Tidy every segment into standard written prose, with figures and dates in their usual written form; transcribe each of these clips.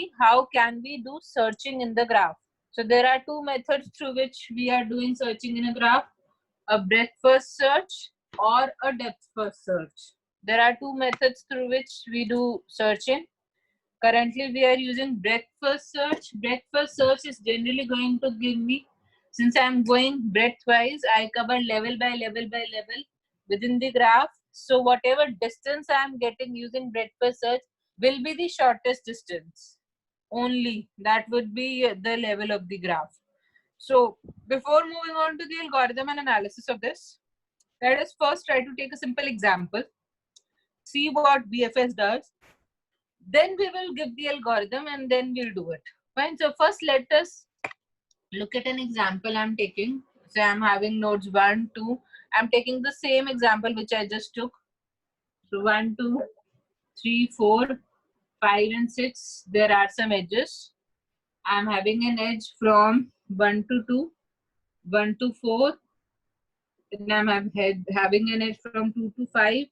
see how can we do searching in the graph. So there are two methods through which we are doing searching in a graph, a breadth first search or a depth first search. There are two methods through which we do searching. Currently we are using breadth first search. Breadth first search is generally going to give me, since I am going breadth wise, I cover level by level by level within the graph. So whatever distance I am getting using breadth first search will be the shortest distance only. That would be the level of the graph. So before moving on to the algorithm and analysis of this, let us first try to take a simple example, see what BFS does. Then we will give the algorithm and then we'll do it. Fine. So first let us look at an example I'm taking. So I'm having nodes 1, 2. I'm taking the same example which I just took. So 1, 2, 3, 4, 5 and 6. There are some edges. I'm having an edge from 1 to 2, 1 to 4. Then I'm having an edge from 2 to 5.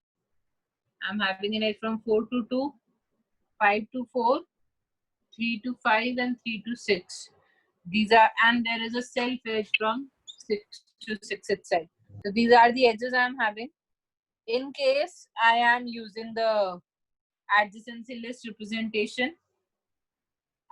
I'm having an edge from 4 to 2, 5 to 4, 3 to 5 and 3 to 6. These are, and there is a self edge from 6 to 6 itself. So these are the edges I am having. In case I am using the adjacency list representation,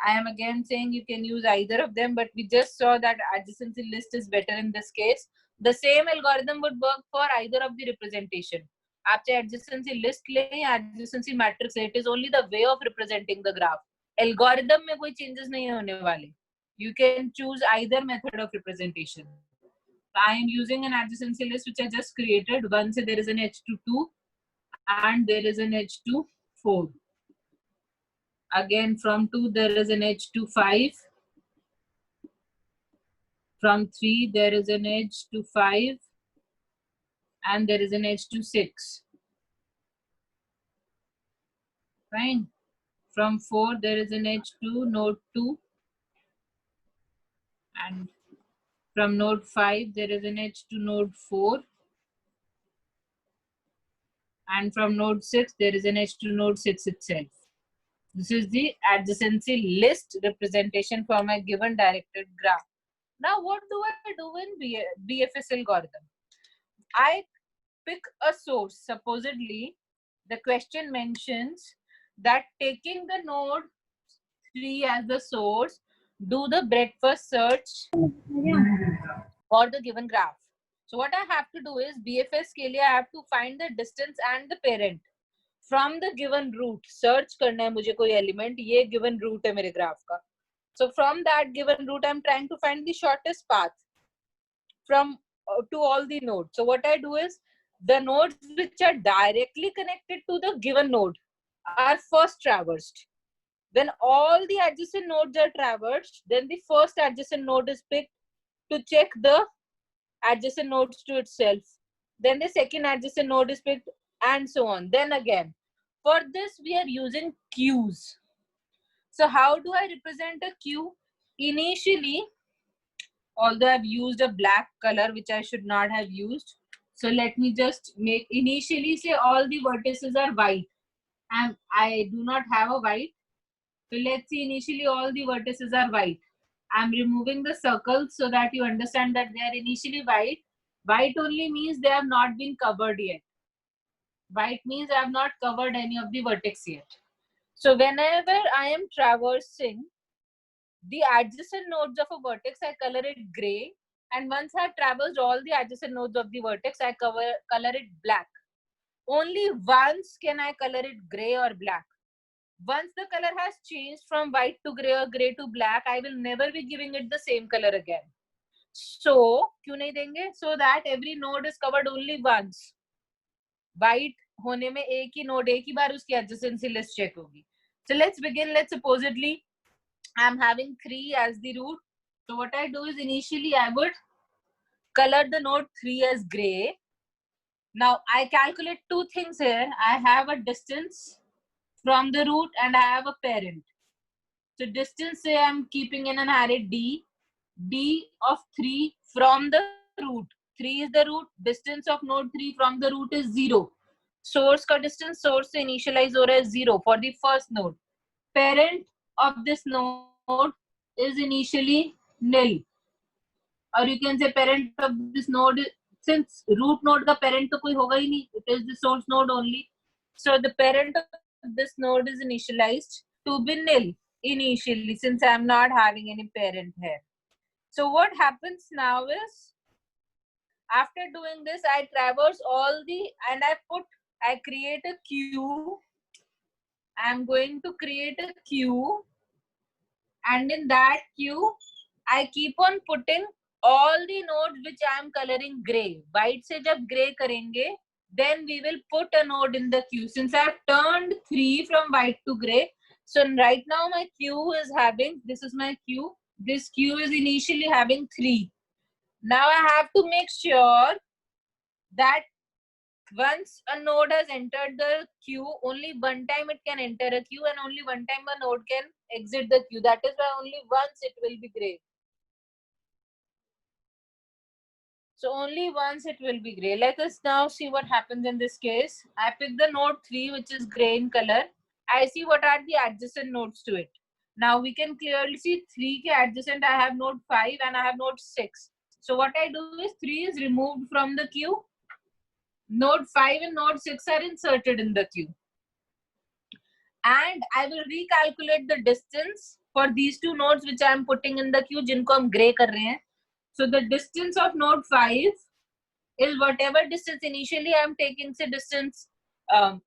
I am again saying you can use either of them, but we just saw that adjacency list is better in this case. The same algorithm would work for either of the representation. आप चाहे adjacency list लें या adjacency matrix, it is only the way of representing the graph. Algorithm में कोई changes नहीं होने वाले. You can choose either method of representation. I am using an adjacency list which I just created. One say there is an edge to 2 and there is an edge to 4. Again from 2 there is an edge to 5. From 3 there is an edge to 5 and there is an edge to 6. Fine. From 4 there is an edge to node 2 and from node 5 there is an edge to node 4 and from node 6 there is an edge to node 6 itself. This is the adjacency list representation for my given directed graph. Now what do I do in BFS algorithm? I pick a source. Supposedly the question mentions that taking the node 3 as the source, do the breadth first search for the given graph. So what I have to do is BFS के लिए I have to find the distance and the parent from the given root. Search करना है मुझे कोई element, ये given root है मेरे graph का. So from that given root I'm trying to find the shortest path from to all the nodes. So what I do is the nodes which are directly connected to the given node are first traversed. When all the adjacent nodes are traversed, then the first adjacent node is picked to check the adjacent nodes to itself. Then the second adjacent node is picked and so on. Then again, for this we are using queues. So how do I represent a queue? Initially, although I've used a black color which I should not have used, so let me just make initially say all the vertices are white and I do not have a white. So let's see, initially all the vertices are white. I'm removing the circles so that you understand that they are initially white. White only means they have not been covered yet. White means I have not covered any of the vertex yet. So whenever I am traversing the adjacent nodes of a vertex, I color it gray. And once I have traversed all the adjacent nodes of the vertex, I color it black. Only once can I color it gray or black. Once the color has changed from white to gray or gray to black, I will never be giving it the same color again. So, क्यों नहीं देंगे? So that every node is covered only once. White होने में एक ही node एक ही बार उसकी adjacency list check होगी. So let's begin. Let's supposedly I'm having 3 as the root. So what I do is initially I would color the node 3 as gray. Now I calculate two things here. I have a distance from the root and I have a parent. So distance say I'm keeping in an array d of 3 from the root. 3 is the root. Distance of node 3 from the root is 0. Source का distance source से initialize हो रहा है 0 for the first node. Parent of this node is initially nil, or you can say parent of this node, since root node का parent तो कोई होगा ही नहीं, it is the source node only, so the parent of this node is initialized to be nil initially, since I am not having any parent here. So what happens now is, after doing this, I traverse all the, and I create a queue. I'm going to create a queue, and in that queue, I keep on putting all the nodes which I am coloring gray. White se jab gray karenge, then we will put a node in the queue. Since I have turned 3 from white to gray, so right now my queue is having, this is my queue. This queue is initially having 3. Now I have to make sure that once a node has entered the queue, only one time it can enter a queue, and only one time a node can exit the queue. That is why only once it will be gray. So only once it will be gray. Let us now see what happens in this case. I pick the node 3, which is gray in color. I see what are the adjacent nodes to it. Now we can clearly see 3 ke adjacent. I have node 5 and I have node 6. So what I do is 3 is removed from the queue. Node 5 and node 6 are inserted in the queue. And I will recalculate the distance for these two nodes which I am putting in the queue, जिनको हम gray कर रहे हैं. So the distance of node 5 is whatever distance initially I am taking, say distance 3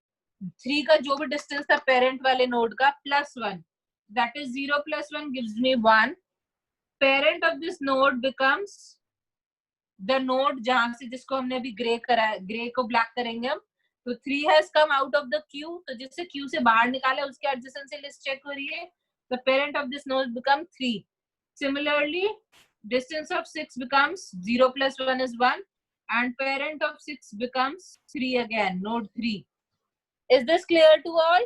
का जो भी distance था parent वाले node का plus 1. That is 0 plus 1 gives me 1. Parent of this node becomes the node जहां से जिसको हमने अभी gray करा, gray को black करेंगे हम. तो 3 has come out of the queue. तो जिससे queue से बाहर निकाला उसके adjacent से list check हो रही है. The parent of this node becomes 3. Similarly, distance of 6 becomes 0 plus 1 is 1. And parent of 6 becomes 3 again, node 3. Is this clear to all?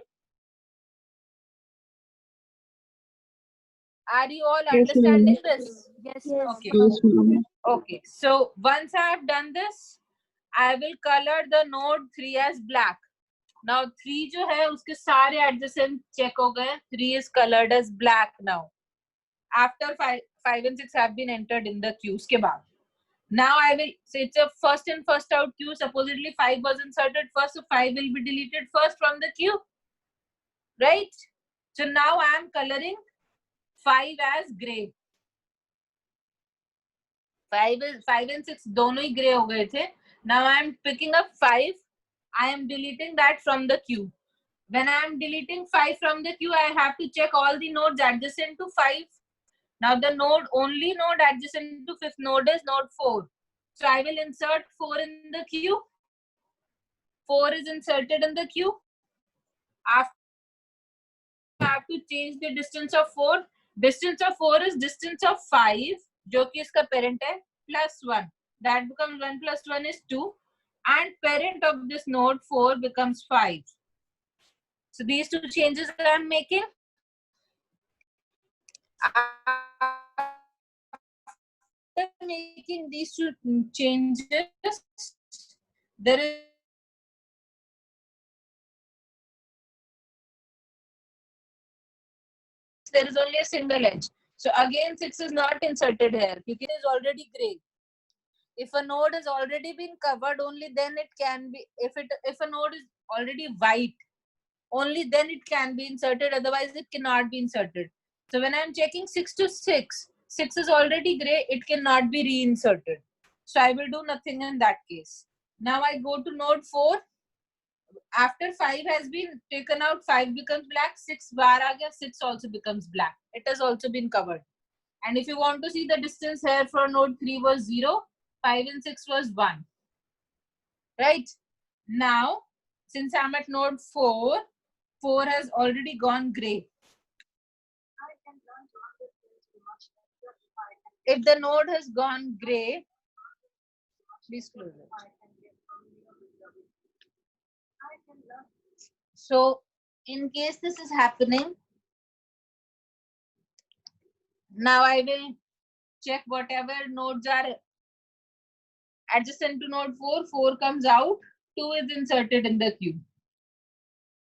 Are you all understanding this? Yes. Okay. Okay. So once I have done this, I will color the node 3 as black. Now 3 जो है उसके सारे adjacent check हो गए. 3 is colored as black now. After 5 and 6 have been entered in the queue. उसके बाद. Now I will say it's a first in first out queue. Supposedly 5 was inserted first, so 5 will be deleted first from the queue, right? So now I am coloring 5 as gray. 5 and 6 दोनों ही gray हो गए थे. Now I am picking up 5. I am deleting that from the queue. When I am deleting 5 from the queue, I have to check all the nodes adjacent to 5. Now the only node adjacent to 5th node is node 4. So I will insert 4 in the queue. 4 is inserted in the queue. After I have to change the distance of 4. Distance of 4 is distance of 5, जो कि इसका parent है, plus 1. That becomes 1 plus 1 is 2. And parent of this node 4 becomes 5. So these two changes that I am making. After making these two changes, there is only a single edge. So again 6 is not inserted here because it is already gray. If a node has already been covered, only then it can be, if a node is already white, only then it can be inserted, otherwise it cannot be inserted. So when I'm checking 6 to 6, 6 is already gray, it cannot be reinserted. So I will do nothing in that case. Now I go to node 4. After 5 has been taken out, 5 becomes black, 6 bar aa gaya, 6 also becomes black. It has also been covered. And if you want to see the distance here for node 3 was 0, 5 and 6 was 1. Right? Now, since I'm at node 4, 4 has already gone gray. If the node has gone gray, please close it. So, in case this is happening, now I will check whatever nodes are adjacent to node 4. 4 comes out, 2 is inserted in the queue.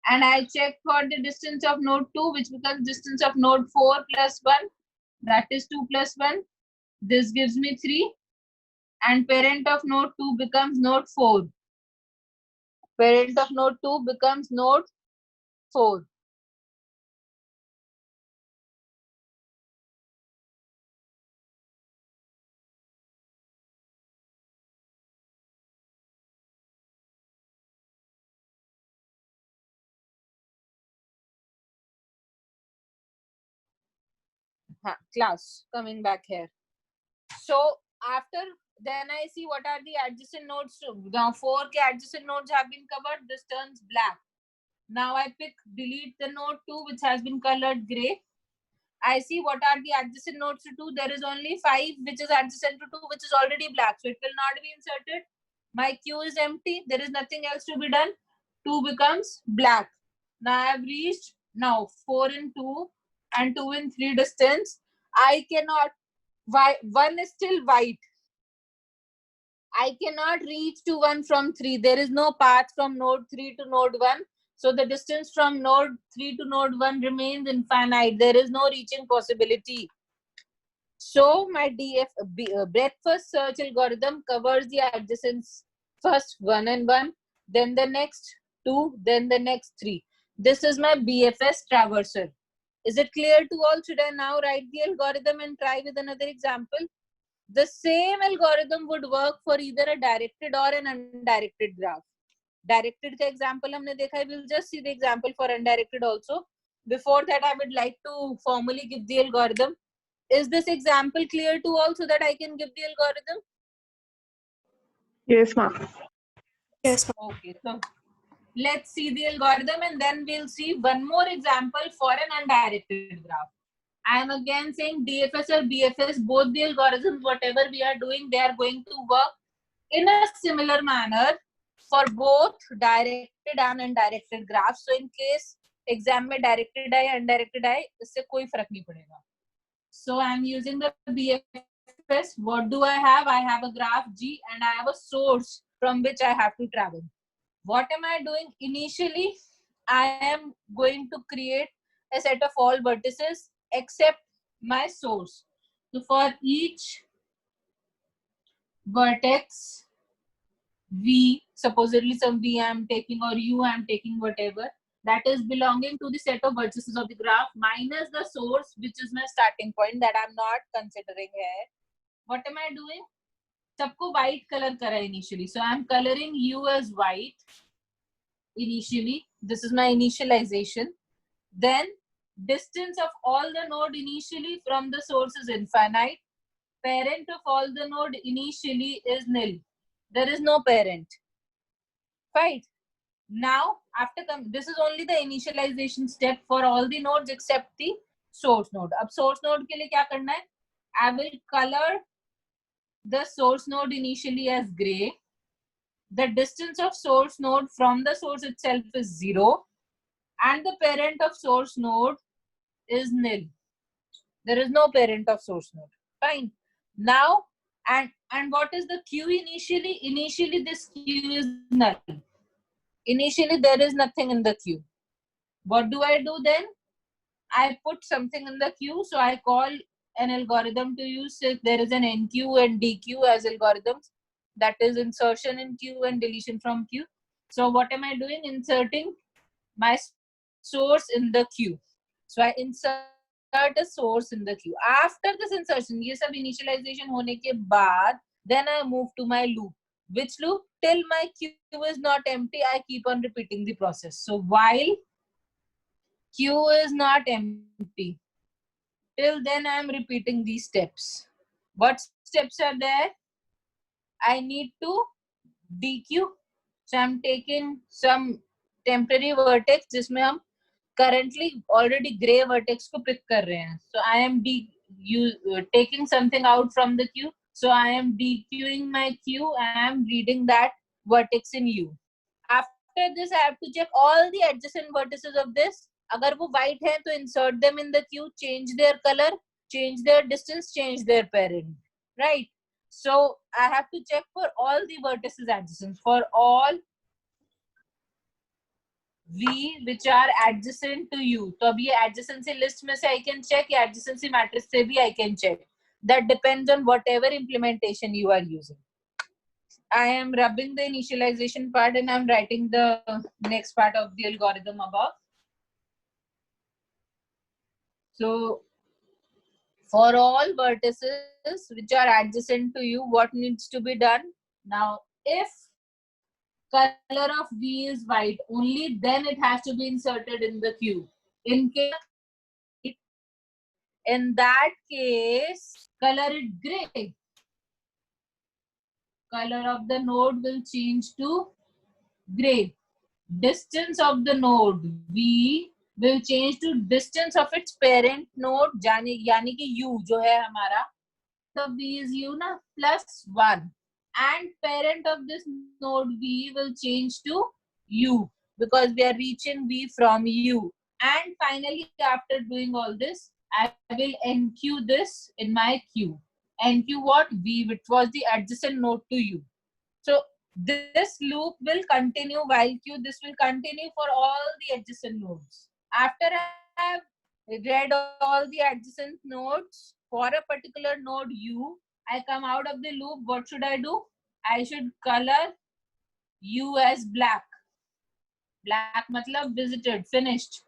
and I check for the distance of node 2, which becomes distance of node 4 plus 1, that is 2 plus 1. This gives me 3, and parent of node 2 becomes node 4. Parent of node 2 becomes node 4. Class, coming back here. So after, then I see what are the adjacent nodes. Now 4 adjacent nodes have been covered. This turns black. Now I delete the node 2, which has been colored gray. I see what are the adjacent nodes to 2. There is only 5 which is adjacent to 2, which is already black. So it will not be inserted. My queue is empty. There is nothing else to be done. 2 becomes black. Now I have reached now 4 in 2 and 2 in 3 distance. I cannot, 1 is still white. I cannot reach to 1 from 3. There is no path from node 3 to node 1. So the distance from node 3 to node 1 remains infinite. There is no reaching possibility. So my breadth first search algorithm covers the adjacents first 1 and 1, then the next 2, then the next 3. This is my BFS traversal. Is it clear to all? Should I now write the algorithm and try with another example? The same algorithm would work for either a directed or an undirected graph. Directed का example हमने देखा है. We'll just see the example for undirected also. Before that, I would like to formally give the algorithm. Is this example clear to all so that I can give the algorithm? Yes, ma'am. Yes, ma'am. Okay, so let's see the algorithm and then we'll see one more example for an undirected graph. I am again saying DFS or BFS, both the algorithms, whatever we are doing, they are going to work in a similar manner for both directed and undirected graphs. So in case exam में directed आए undirected आए, इससे कोई फर्क नहीं पड़ेगा. So I am using the BFS. What do I have? I have a graph G and I have a source from which I have to travel. What am I doing? Initially, I am going to create a set of all vertices except my source. So for each vertex V, supposedly some V I am taking or U I am taking, whatever, that is belonging to the set of vertices of the graph minus the source, which is my starting point that I'm not considering here. What am I doing? सबको white color करा initially. So I'm coloring U as white initially. This is my initialization. Then distance of all the node initially from the source is infinite. Parent of all the node initially is nil. There is no parent. Right. Now, after this is only the initialization step for all the nodes except the source node. अब source node के लिए क्या करना है? I will color the source node initially as gray. The distance of source node from the source itself is 0, and the parent of source node is nil. There is no parent of source node. Fine. Now, and what is the queue initially? Initially, this queue is null. Initially, there is nothing in the queue. What do I do then? I put something in the queue. So I call an algorithm to use if there is an NQ and DQ as algorithms. That is insertion in queue and deletion from queue. So what am I doing? Inserting my source in the queue. So I insert a source in the queue. After this insertion, ये सब initialization होने के बाद, then I move to my loop. Which loop? Till my queue is not empty, I keep on repeating the process. So while queue is not empty, till then I am repeating these steps. What steps are there? I need to DQ. So I'm taking some temporary vertex जिसमें हम currently already gray vertex को pick कर रहे हैं. So I am taking something out from the queue. So I am dequeuing my queue and I am reading that vertex in U. After this, I have to check all the adjacent vertices of this. अगर वो white है तो insert them in the queue, change their color, change their distance, change their parent. Right? So I have to check for all the vertices adjacent. For all V which are adjacent to U. तो अब ये adjacency list में से I can check, या adjacency matrix से भी I can check. That depends on whatever implementation you are using. I am rubbing the initialization part and I'm writing the next part of the algorithm above. So for all vertices which are adjacent to you, what needs to be done? Now, if color of V is white, only then it has to be inserted in the queue. In that case, color it gray. Color of the node will change to gray. Distance of the node V will change to distance of its parent node, यानी कि U जो है हमारा, तो V is U ना, +1, and parent of this node V will change to U because we are reaching V from U. And finally, after doing all this, I will enqueue this in my queue. Enqueue what? V, which was the adjacent node to U. So this loop will continue while queue. This will continue for all the adjacent nodes. After I have read all the adjacent nodes for a particular node U, I come out of the loop. What should I do? I should color U as black. Black matlab visited, finished.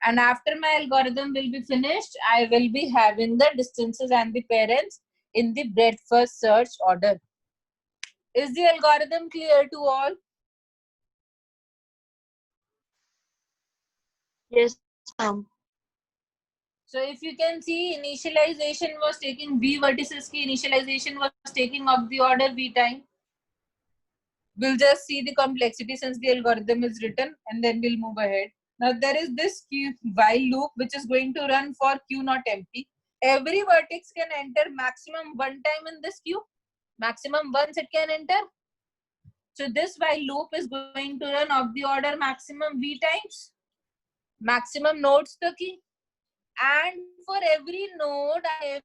And after my algorithm will be finished, I will be having the distances and the parents in the breadth first search order. Is the algorithm clear to all? Yes, So if you can see, initialization was taking V vertices ki initialization was taking of the order V time. We'll just see the complexity since the algorithm is written and then we'll move ahead. Now there is this Q while loop which is going to run for Q not empty. Every vertex can enter maximum one time in this queue. Maximum once it can enter. So this while loop is going to run of the order maximum V times. Maximum nodes the key. And for every node, I have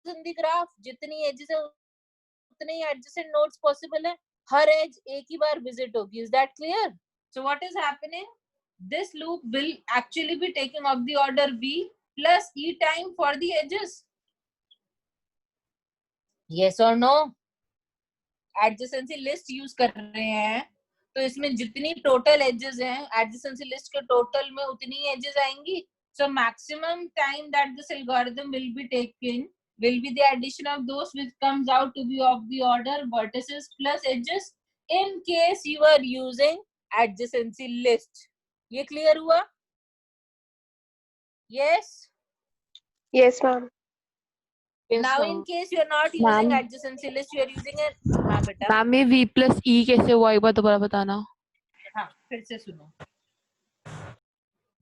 in the graph, जितनी edges है उतने ही adjacent nodes possible है. हर edge एक ही बार visit होगी. Is that clear? So what is happening? This loop will actually be taking of the order V plus E time for the edges. Yes or no? Adjacency list use कर रहे हैं, तो इसमें जितनी total edges हैं, adjacency list के total में उतनी edges आएंगी. So maximum time that this algorithm will be taking will be the addition of those which comes out to be of the order vertices plus edges in case you are using adjacency list. ये clear हुआ? Yes? yes, ma'am. Now in case you are not using adjacency list, you are using a हाँ बेटा ma'am ये V plus E कैसे हुआ एक बार दोबारा बताना. हाँ फिर से सुनो.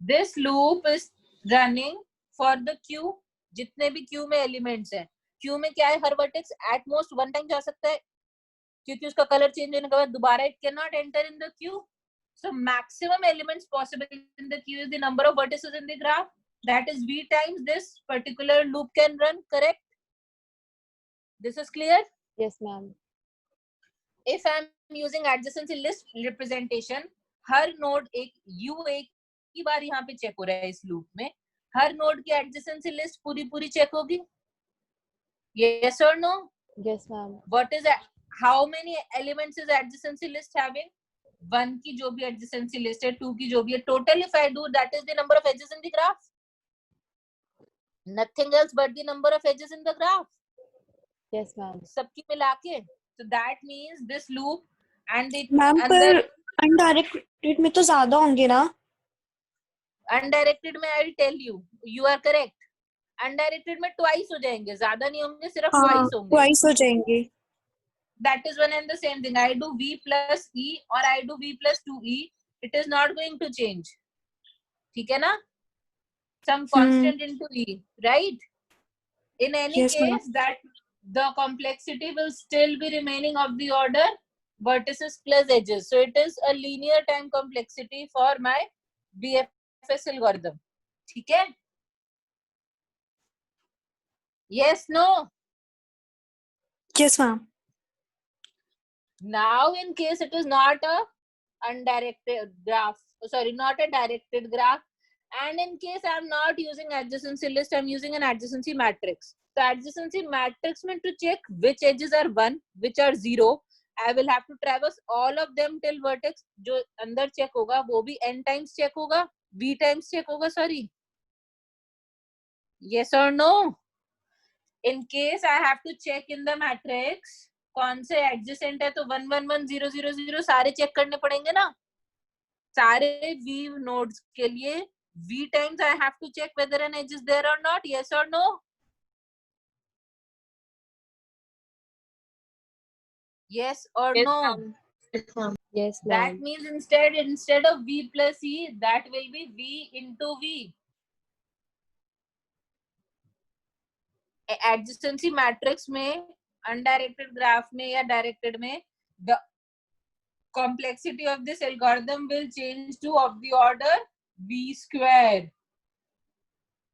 This loop is running for the queue. जितने भी queue में elements हैं, queue में क्या है, हर vertex at most one time जा सकता है क्योंकि उसका color change होने के बाद दोबारा it cannot enter in the queue. So maximum elements possible in the queue is the number of vertices in the graph. That is V times this particular loop can run, correct? This is clear? Yes, ma'am. If I'm using adjacency list representation, her node एक U एक की बार यहाँ पे check हो रहा है इस loop में, हर नोड की एडजेसेंसी लिस्ट पूरी चेक होगी. Yes or no? Yes, ma'am. What is that? How many elements is adjacency list having? 1 की जो भी adjacency list है, 2 की जो भी है, total if I do, that is the number of edges in the graph. Nothing else but the number of edges in the graph. Yes, ma'am. सबकी मिला के. So that means this loop and the ma'am पर undirected में तो ज्यादा होंगे ना. Undirected में I will tell you, you are correct. Undirected में ट्वाइस हो जाएंगे, ज्यादा नहीं होंगे, सिर्फ ट्वाइस होंगे. ट्वाइस हो जाएंगे. That is one and the same thing. I do V plus E or I do V plus 2E. It is not going to change. ठीक है ना? Some constant into E, right? In any Yes, case, that the complexity will still be remaining of the order vertices plus edges. So it is a linear time complexity for my BFS algorithm. ठीक है? Yes, no? Yes, ma'am. Now in case it is not a undirected graph, sorry, not a directed graph, and in case I'm not using adjacency list, I'm using an adjacency matrix. So adjacency matrix meant to check which edges are 1, which are 0. I will have to traverse all of them till vertex. जो अंदर check होगा वो भी n times check होगा, v times check होगा, sorry. Yes or no? In case I have to check in the matrix कौन से adjacent है, तो 1 1 1 0 0 0 सारे check करने पड़ेंगे ना. सारे v nodes के लिए v times I have to check whether an edge is there or not. Yes or no? Yes or Yes, no? ma'am. Yes, ma'am. Yes, That ma'am. means instead of v plus e, that will be v into v. Adjacency matrix में, undirected graph में या directed में, the complexity of this algorithm will change to of the order v square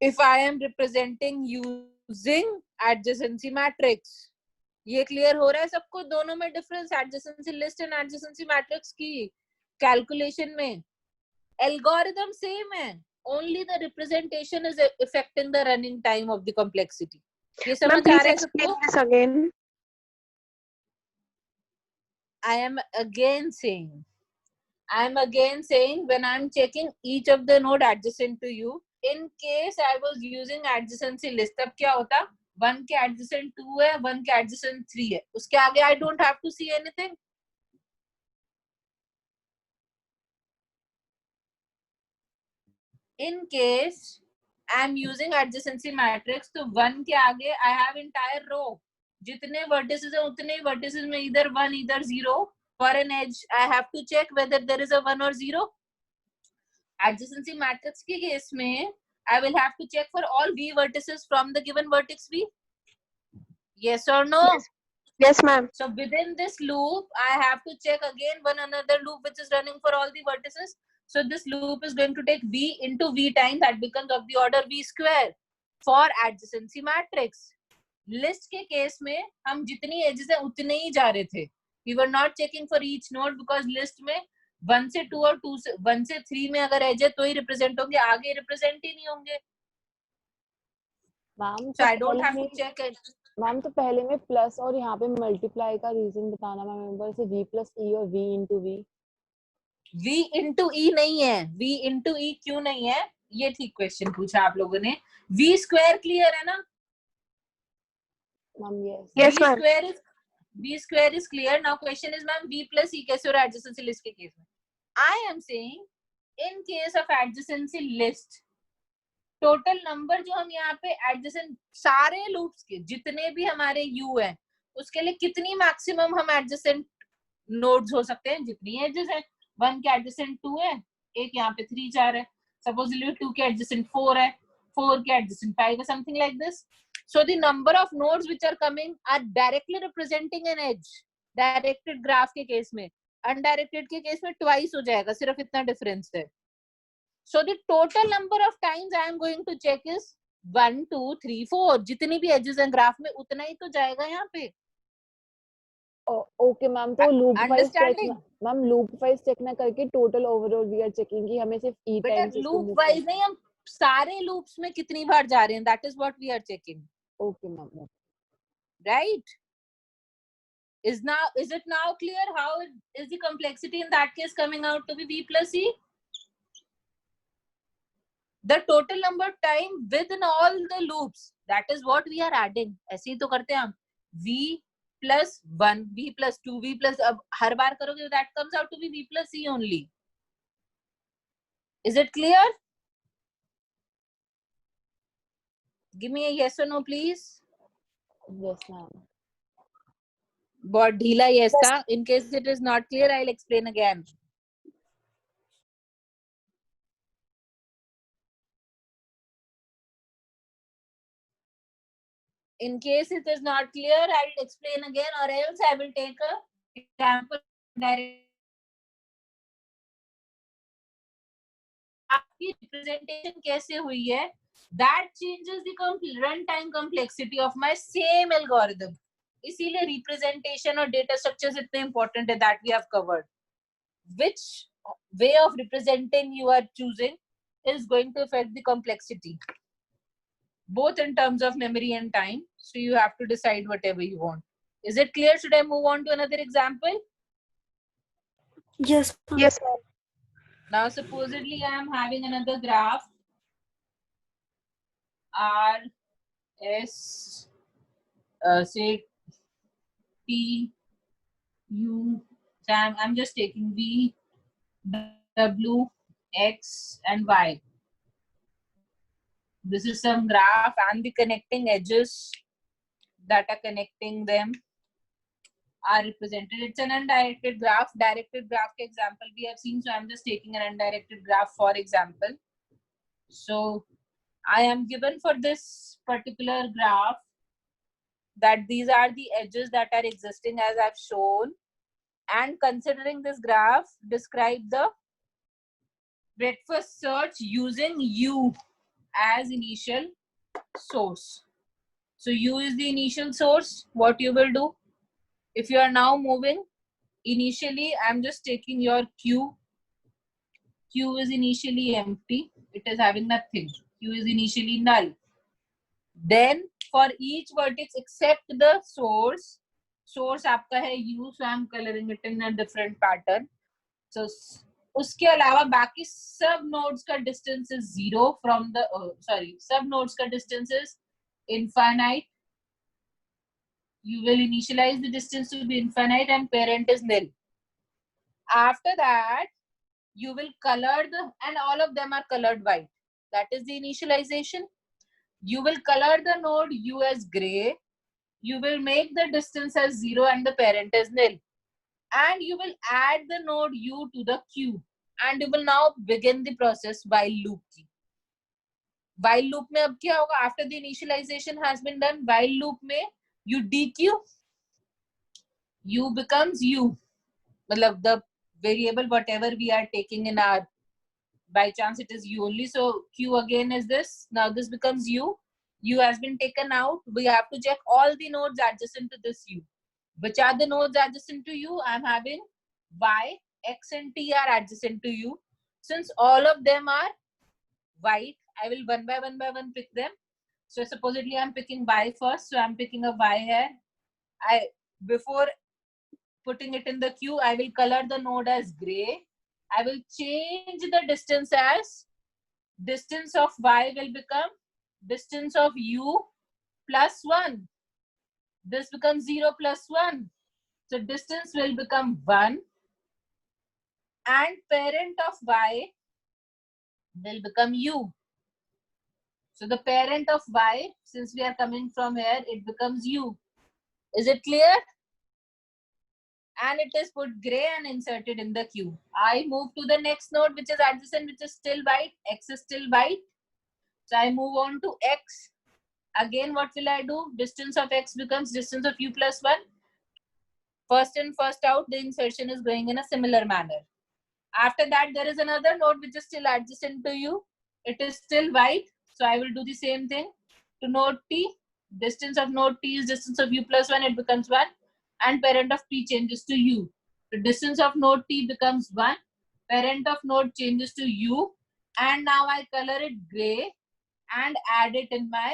if I am representing using adjacency matrix. ये clear हो रहा है सबको? दोनों में difference adjacency list and adjacency matrix की कैलकुलेशन में. एल्गोरिथम सेम है, only the representation is affecting the running time of the complexity. ये Ma'am, समझ आ please रहा है explain सबको? this again. I am again saying when I'm checking each of the node adjacent to you, in case I was using adjacency list, तब क्या होता? 1 के adjacent 2 है, 1 के adjacent 3 है, उसके आगे I don't have to see anything. In case I'm using adjacency matrix, तो 1 के आगे I have entire row. जितने vertices हैं उतने ही vertices में either 1 either 0. For an edge, I have to check whether there is a 1 or 0. Adjacency matrix के case में I will have to check for all v vertices from the given vertex v. Yes or no? Yes. Yes, ma'am. So within this loop, I have to check again one another loop which is running for all the vertices. So this loop is going to take v into v times, that becomes of the order v square for adjacency matrix. List के case में हम जितनी edges हैं उतने ही जा रहे थे. We were not checking for each node because list में 1 से 2 और 2 से 1 से 3 में अगर edge है तो ही represent होंगे, आगे represent ही नहीं होंगे. मैम So तो I don't पहले have to में check it. मैम तो पहले में प्लस और यहाँ पे मल्टीप्लाई का रीजन बताना मैम. मेंबर से v प्लस e और v into v. v into e नहीं है. v into e क्यों नहीं है? ये ठीक क्वेश्चन पूछा आप लोगों ने. v स्क्वायर क्लियर है ना? Ma'am yes. Yes, ma'am. v square is clear. Now question is ma'am v plus e कैसे हो रहा है adjacency list के केस में? I am saying in case of adjacency list, total number जो हम यहाँ पे एडजेसेंट सारे लूप्स के जितने भी हमारे u है उसके लिए कितनी मैक्सिमम हम एडजेसेंट नोड्स हो सकते हैं? जितनी एजेस है. 1 के एडजेसेंट 2 है, एक यहाँ पे 3 4 है, सपोजली 2 के एडजेसेंट 4 है, 4 के एडजेसेंट 5 है, something like this. So the number of nodes which are coming are directly representing an edge. Directed graph के केस में, undirected के केस में twice हो जाएगा, सिर्फ इतना डिफरेंस है. So the total number of times I am going to check is 1 2 3 4. जितनी भी edges हैं ग्राफ में उतना ही तो जाएगा यहाँ पे. Okay ma'am. तो loop wise check Understanding? Ma'am loop wise check ना करके total overall we are checking कि हमें सिर्फ ई बेटा टाइम्स लूप वाइज नहीं, हम सारे लूप्स में कितनी बार जा रहे हैं, that is what we are checking. Okay ma'am. Right? Is it now clear how is the complexity in that case coming out to be v plus e? The total number of time within all the loops, that is what we are adding. ऐसे ही तो करते हैं हम. v plus 1, v plus 2, v plus, अब हर बार करोगे that comes out to be v plus e only. Is it clear? Give me a yes or no please. Yes ma'am. बहुत ढीला yes था. In case it is not clear, I'll explain again. In case it is not clear, I'll explain again, or else I will take a example direct. आपकी representation कैसे हुई है? That changes the runtime complexity of my same algorithm. इसीलिए representation और data structures इतने important है, that we have covered. Which way of representing you are choosing is going to affect the complexity, both in terms of memory and time. So you have to decide whatever you want. Is it clear? Should I move on to another example? Yes, ma'am. Yes, ma'am. Now, supposedly I am having another graph R, S, say T, U. So I'm just taking V, W, X, and Y. This is some graph and the connecting edges that are connecting them are represented. It's an undirected graph. Directed graph example we have seen. So I'm just taking an undirected graph for example. So I am given for this particular graph that these are the edges that are existing as I've shown. And considering this graph, describe the breadth-first search using U as initial source. So U is the initial source. What you will do? If you are now moving, initially I'm just taking your Q. Q is initially empty. It is having nothing. Q is initially null. Then for each vertex except the source आपका है U, so I'm coloring it in a different pattern. So उसके अलावा बाकी सब nodes का distance is 0 from the सब nodes का distance is infinite. You will initialize the distance to be infinite and parent is nil. After that, you will color and all of them are colored white. That is the initialization. You will color the node U as gray. You will make the distance as 0 and the parent is nil. And you will add the node U to the Q. And you will now begin the process while loop. While loop में अब क्या होगा? After the initialization has been done, while loop में you DQ, U becomes U. मतलब the variable whatever we are taking in our, by chance it is U only. So Q again is this. Now this becomes U. U has been taken out. We have to check all the nodes adjacent to this U. Which are the nodes adjacent to U? I'm having Y, X and T are adjacent to U. Since all of them are white, I will one by one pick them. So supposedly I'm picking Y first. So I'm picking a Y here. Before putting it in the queue, I will color the node as gray. I will change the distance as distance of Y will become distance of U plus 1. This becomes 0 plus 1. So distance will become 1. And parent of Y will become U. So the parent of Y, since we are coming from here, it becomes U. Is it clear? And it is put gray and inserted in the queue. I move to the next node which is adjacent, which is still white. X is still white. So I move on to X. Again, what will I do? Distance of X becomes distance of U plus 1. First in, first out, the insertion is going in a similar manner. After that, there is another node which is still adjacent to U. It is still white. So I will do the same thing to node T. Distance of node T is distance of U plus 1. It becomes 1. And parent of T changes to U. The distance of node T becomes 1. Parent of node changes to U. And now I color it gray and add it in my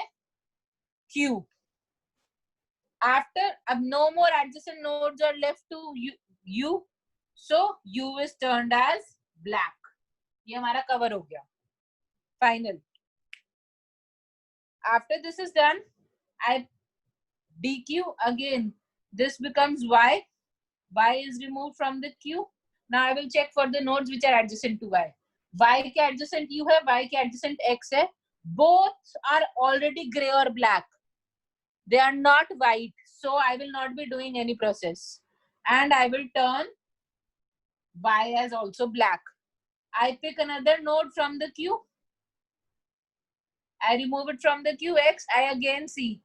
queue. After, no more adjacent nodes are left to U. So U is turned as black. ये हमारा cover हो गया. Final. After this is done, I DQ again. This becomes Y. Y is removed from the queue. Now I will check for the nodes which are adjacent to Y. Y के adjacent U है, Y के adjacent X है. Both are already gray or black. They are not white. So I will not be doing any process. And I will turn Y as also black. I pick another node from the queue. I remove it from the queue. X, I again see.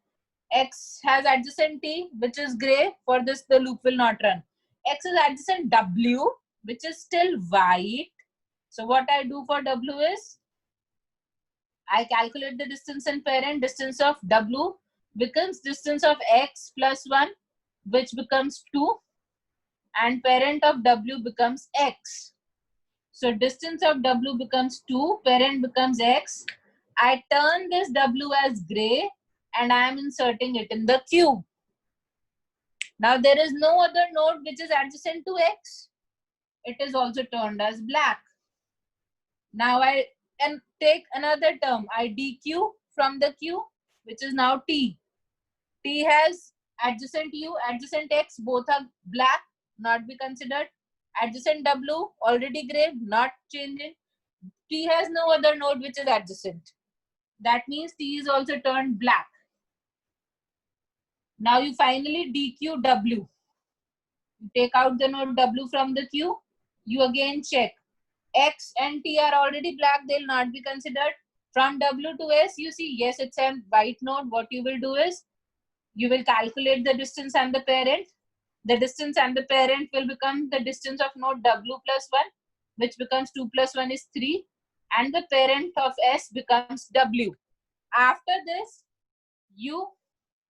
X has adjacent T, which is gray. For this, the loop will not run. X is adjacent W, which is still white. So what I do for W is, I calculate the distance and parent. Distance of W becomes distance of X plus 1. which becomes 2, and parent of W becomes X. So distance of W becomes 2, parent becomes X. I turn this W as gray and I am inserting it in the Q. Now there is no other node which is adjacent to X. It is also turned as black. Now I can take another term. I DQ from the Q, which is now T. T has adjacent U, adjacent X, both are black, not be considered. Adjacent W, already gray, not changing. T has no other node which is adjacent. That means T is also turned black. Now you finally DQ W. You take out the node W from the Q. You again check. X and T are already black, they'll not be considered. From W to S, you see, yes, it's a white node. What you will do is, you will calculate the distance and the parent. The distance and the parent will become the distance of node W plus 1, which becomes 2 plus 1 is 3. And the parent of S becomes W. After this, you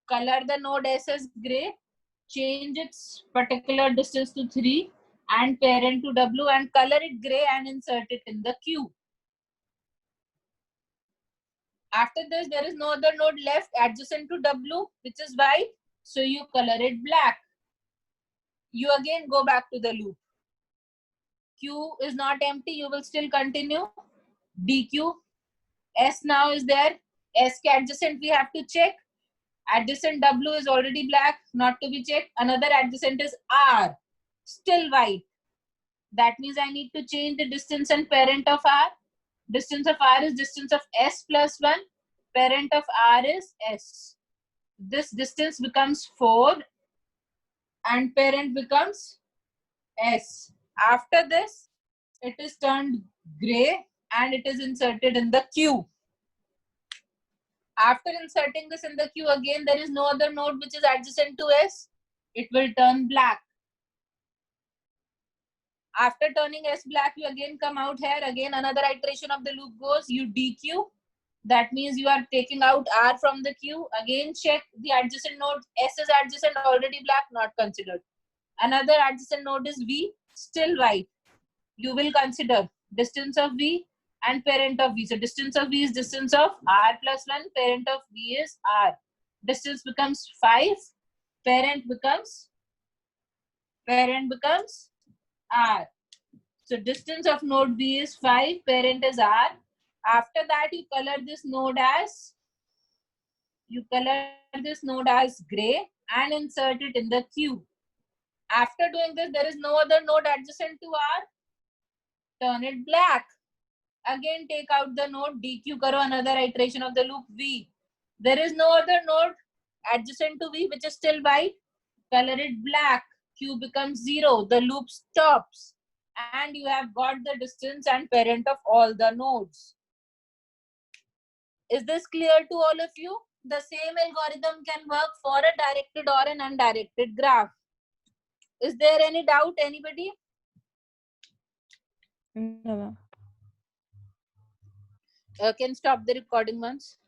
color the node S as gray, change its particular distance to 3 and parent to W, and color it gray and insert it in the Q. After this, there is no other node left adjacent to W, which is white. So you color it black. You again go back to the loop. Q is not empty. You will still continue. DQ. S now is there. S ke adjacent we have to check. Adjacent W is already black, not to be checked. Another adjacent is R, still white. That means I need to change the distance and parent of R. Distance of R is distance of S plus 1. Parent of R is S. This distance becomes 4 and parent becomes S. After this, it is turned gray and it is inserted in the Q. After inserting this in the Q, again, there is no other node which is adjacent to S. It will turn black. After turning S black, you again come out here. Again, another iteration of the loop goes. You DQ. That means you are taking out R from the Q. Again, check the adjacent node. S is adjacent, already black, not considered. Another adjacent node is V, still white. You will consider distance of V and parent of V. So distance of V is distance of R plus 1. Parent of V is R. Distance becomes 5. Parent becomes R. So distance of node V is 5. Parent is R. After that, you color this node as gray and insert it in the Q. After doing this, there is no other node adjacent to R. Turn it black. Again, take out the node, DQ karo, another iteration of the loop V. There is no other node adjacent to V, which is still white. Color it black. Q becomes 0. The loop stops. And you have got the distance and parent of all the nodes. Is this clear to all of you? The same algorithm can work for a directed or an undirected graph. Is there any doubt, anybody? No. Can stop the recording once.